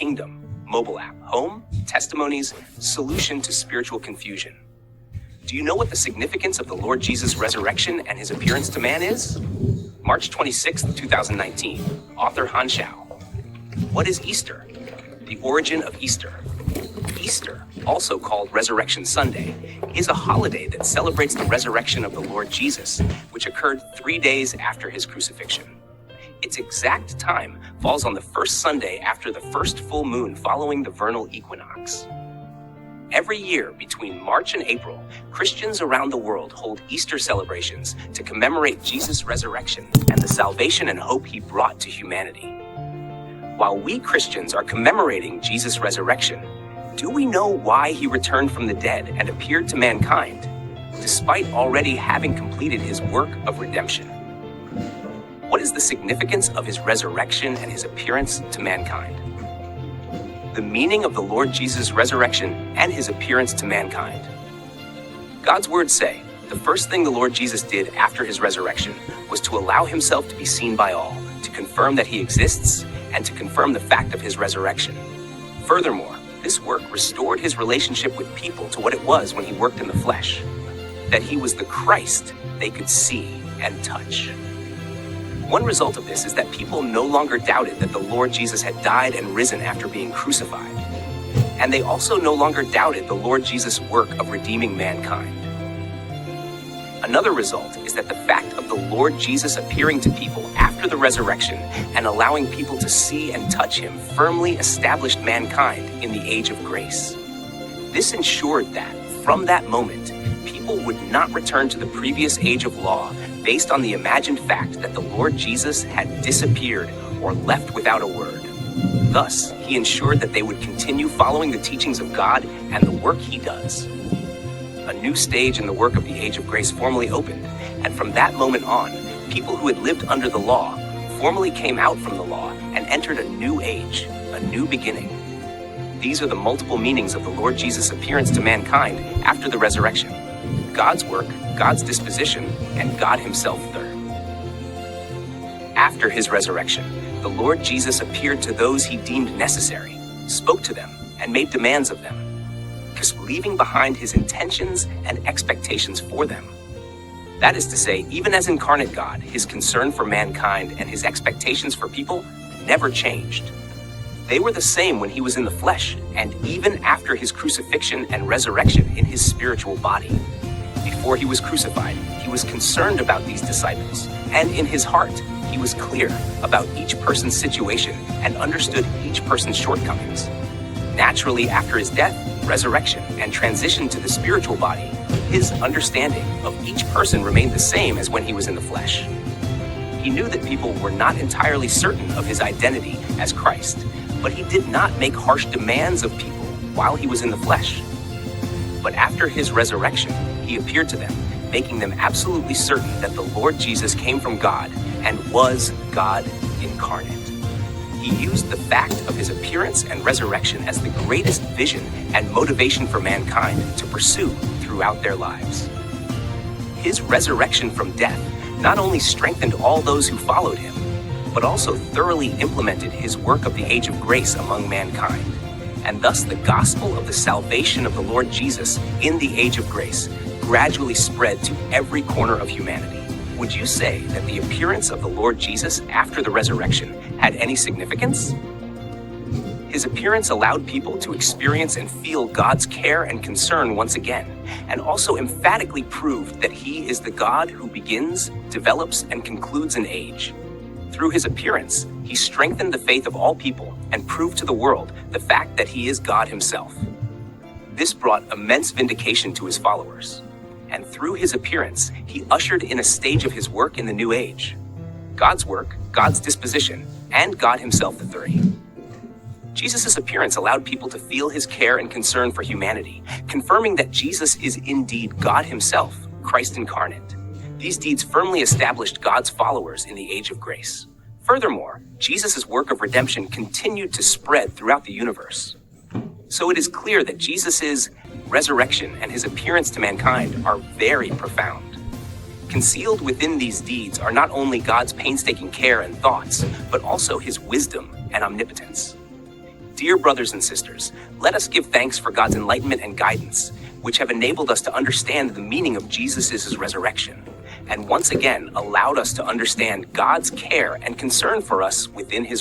Kingdom mobile app. Home, testimonies, solution to spiritual confusion. Do you know what the significance of the Lord Jesus' resurrection and his appearance to man is? March 26, 2019. Author Han Shao. What is Easter? The origin of Easter. Easter, also called Resurrection Sunday, is a holiday that celebrates the resurrection of the Lord Jesus, which occurred 3 days after his crucifixion. Its exact time falls on the first Sunday after the first full moon following the vernal equinox. Every year between March and April, Christians around the world hold Easter celebrations to commemorate Jesus' resurrection and the salvation and hope he brought to humanity. While we Christians are commemorating Jesus' resurrection, do we know why he returned from the dead and appeared to mankind, despite already having completed his work of redemption? What is the significance of his resurrection and his appearance to mankind? The meaning of the Lord Jesus' resurrection and his appearance to mankind. God's words say, the first thing the Lord Jesus did after his resurrection was to allow himself to be seen by all, to confirm that he exists, and to confirm the fact of his resurrection. Furthermore, this work restored his relationship with people to what it was when he worked in the flesh, that he was the Christ they could see and touch. One result of this is that people no longer doubted that the Lord Jesus had died and risen after being crucified. And they also no longer doubted the Lord Jesus' work of redeeming mankind. Another result is that the fact of the Lord Jesus appearing to people after the resurrection and allowing people to see and touch him firmly established mankind in the age of grace. This ensured that, from that moment, people would not return to the previous age of law based on the imagined fact that the Lord Jesus had disappeared or left without a word. Thus, he ensured that they would continue following the teachings of God and the work he does. A new stage in the work of the age of grace formally opened, and from that moment on, people who had lived under the law formally came out from the law and entered a new age, a new beginning. These are the multiple meanings of the Lord Jesus' appearance to mankind after the resurrection: God's work, God's disposition, and God himself third. After his resurrection, the Lord Jesus appeared to those he deemed necessary, spoke to them, and made demands of them, leaving behind his intentions and expectations for them. That is to say, even as incarnate God, his concern for mankind and his expectations for people never changed. They were the same when he was in the flesh, and even after his crucifixion and resurrection in his spiritual body. Before he was crucified, he was concerned about these disciples, and in his heart, he was clear about each person's situation and understood each person's shortcomings. Naturally, after his death, resurrection, and transition to the spiritual body, his understanding of each person remained the same as when he was in the flesh. He knew that people were not entirely certain of his identity as Christ, but he did not make harsh demands of people while he was in the flesh. But after his resurrection, he appeared to them, making them absolutely certain that the Lord Jesus came from God and was God incarnate. He used the fact of his appearance and resurrection as the greatest vision and motivation for mankind to pursue throughout their lives. His resurrection from death not only strengthened all those who followed him, but also thoroughly implemented his work of the age of grace among mankind. And thus the gospel of the salvation of the Lord Jesus in the age of grace gradually spread to every corner of humanity. Would you say that the appearance of the Lord Jesus after the resurrection had any significance? His appearance allowed people to experience and feel God's care and concern once again, and also emphatically proved that he is the God who begins, develops, and concludes an age. Through his appearance, he strengthened the faith of all people and proved to the world the fact that he is God himself. This brought immense vindication to his followers, and through his appearance, he ushered in a stage of his work in the new age. God's work, God's disposition, and God himself the three. Jesus' appearance allowed people to feel his care and concern for humanity, confirming that Jesus is indeed God himself, Christ incarnate. These deeds firmly established God's followers in the age of grace. Furthermore, Jesus' work of redemption continued to spread throughout the universe. So it is clear that Jesus' resurrection and his appearance to mankind are very profound. Concealed within these deeds are not only God's painstaking care and thoughts, but also his wisdom and omnipotence. Dear brothers and sisters, let us give thanks for God's enlightenment and guidance, which have enabled us to understand the meaning of Jesus' resurrection, and once again allowed us to understand God's care and concern for us within his